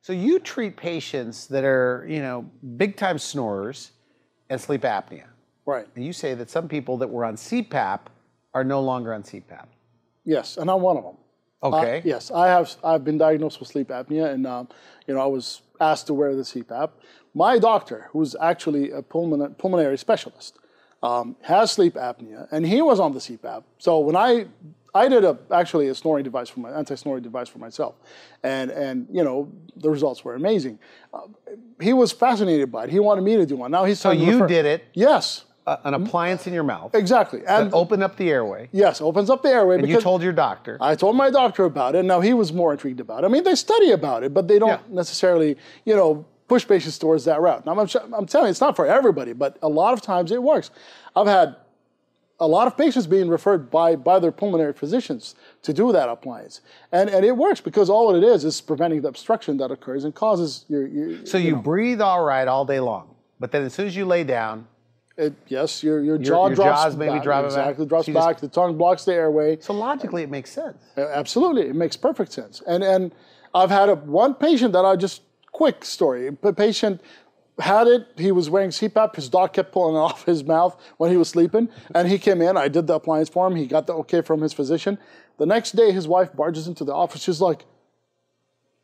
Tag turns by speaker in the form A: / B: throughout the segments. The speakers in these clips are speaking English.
A: So you treat patients that are, you know, big-time snorers and sleep apnea.
B: Right.
A: And you say that some people that were on CPAP are no longer on CPAP.
B: Yes, and I'm one of them.
A: Okay.
B: Yes, I've been diagnosed with sleep apnea, and you know, I was asked to wear the CPAP. My doctor, who's actually a pulmonary specialist, has sleep apnea, and he was on the CPAP. So when I did actually a snoring device for anti-snoring device for myself, and you know, the results were amazing. He was fascinated by it. He wanted me to do one. Now he's
A: so you did it.
B: Yes.
A: An appliance in your mouth.
B: Exactly.
A: And open up the airway.
B: Yes, opens up the airway.
A: And you told your doctor.
B: I told my doctor about it. Now he was more intrigued about it. I mean, they study about it, but they don't necessarily, you know, push patients towards that route. Now I'm telling you, it's not for everybody, but a lot of times it works. I've had a lot of patients being referred by their pulmonary physicians to do that appliance. And it works because all it is preventing the obstruction that occurs and causes your
A: so you breathe all right all day long, but then as soon as you lay down,
B: yes, your jaw drops
A: jaws maybe
B: back.
A: drop
B: exactly,
A: back.
B: drops back. The tongue blocks the airway.
A: So logically, it makes sense.
B: Absolutely, it makes perfect sense. And I've had one patient that quick story. A patient had it. He was wearing CPAP. His dog kept pulling it off his mouth when he was sleeping. And he came in. I did the appliance for him. He got the okay from his physician. The next day, his wife barges into the office. She's like,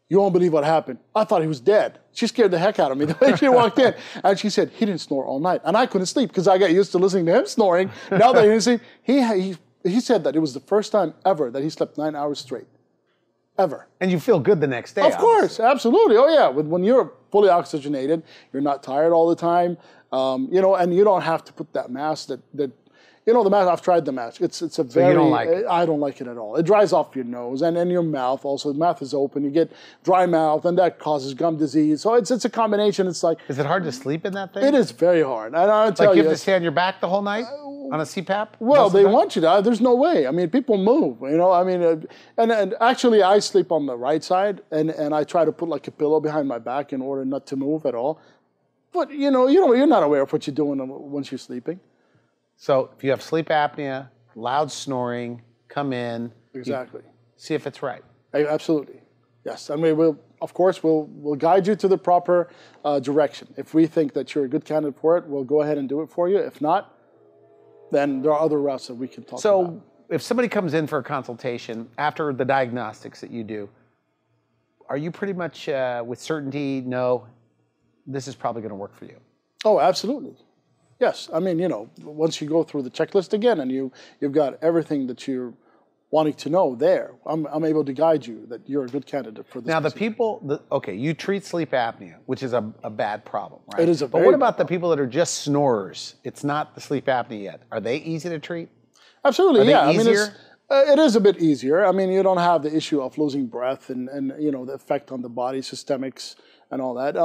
B: "You won't believe what happened. I thought he was dead." She scared the heck out of me the way she walked in. And she said, "He didn't snore all night." And I couldn't sleep because I got used to listening to him snoring. Now that he didn't sleep, he said that it was the first time ever that he slept 9 hours straight. Ever.
A: And you feel good the next day.
B: Of course, absolutely. Oh yeah, when you're fully oxygenated, you're not tired all the time, you know, and you don't have to put that mask that you know, the mask, I've tried the mask. It's a very,
A: you don't like it?
B: I don't like it at all. It dries off your nose and your mouth also. The mouth is open. You get dry mouth and that causes gum disease. So it's a combination. It's like.
A: Is it hard to sleep in that thing?
B: It is very hard. And I'll tell
A: like you have to stay on your back the whole night on a CPAP?
B: Well, they want you to. There's no way. I mean, people move, you know. I mean, and actually I sleep on the right side and I try to put like a pillow behind my back in order not to move at all. But, you know, you're not aware of what you're doing once you're sleeping.
A: So if you have sleep apnea, loud snoring, come in.
B: Exactly.
A: See if it's right.
B: Absolutely. Yes. I mean, we'll guide you to the proper direction. If we think that you're a good candidate for it, we'll go ahead and do it for you. If not, then there are other routes that we can talk about.
A: So if somebody comes in for a consultation after the diagnostics that you do, are you pretty much with certainty, no, this is probably going to work for you?
B: Oh, absolutely. Yes, I mean, you know, once you go through the checklist again and you've got everything that you're wanting to know there, I'm able to guide you that you're a good candidate for this.
A: Now, okay, you treat sleep apnea, which is a bad problem, right?
B: It is a
A: But
B: very
A: what about the people that are just snorers? It's not the sleep apnea yet. Are they easy to treat?
B: Absolutely, yeah.
A: Are they easier?
B: I mean, it is a bit easier. I mean, you don't have the issue of losing breath and you know, the effect on the body, systemics and all that.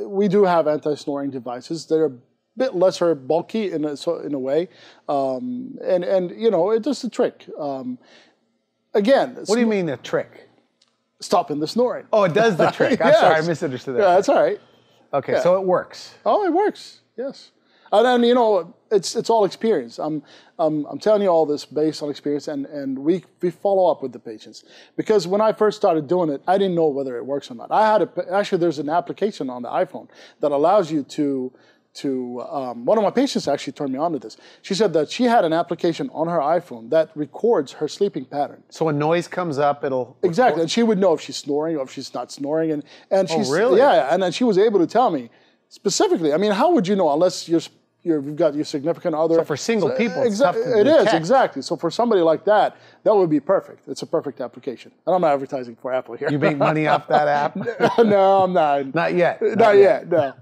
B: We do have anti-snoring devices that are bit lesser bulky in a way, and you know, it does the trick. Again,
A: what do you mean the trick?
B: Stopping the snoring.
A: Oh, it does the trick. I'm sorry, I misunderstood that.
B: Yeah, that's all right.
A: Okay, so it works.
B: Oh, it works. Yes, and then you know, it's all experience. I'm telling you all this based on experience, and we follow up with the patients because when I first started doing it, I didn't know whether it works or not. Actually, there's an application on the iPhone that allows you to one of my patients actually turned me on to this. She said that she had an application on her iPhone that records her sleeping pattern.
A: So when noise comes up, it'll
B: exactly, and she would know if she's snoring or if she's not snoring, and she's
A: really?
B: Yeah, and then she was able to tell me specifically. I mean, how would you know unless you've got your significant other?
A: So for single people, it's tough to
B: it
A: detect.
B: is exactly. So for somebody like that, that would be perfect. It's a perfect application. And I'm not advertising for Apple here.
A: You make money off that app?
B: No, I'm not.
A: Not yet.
B: Not yet. No.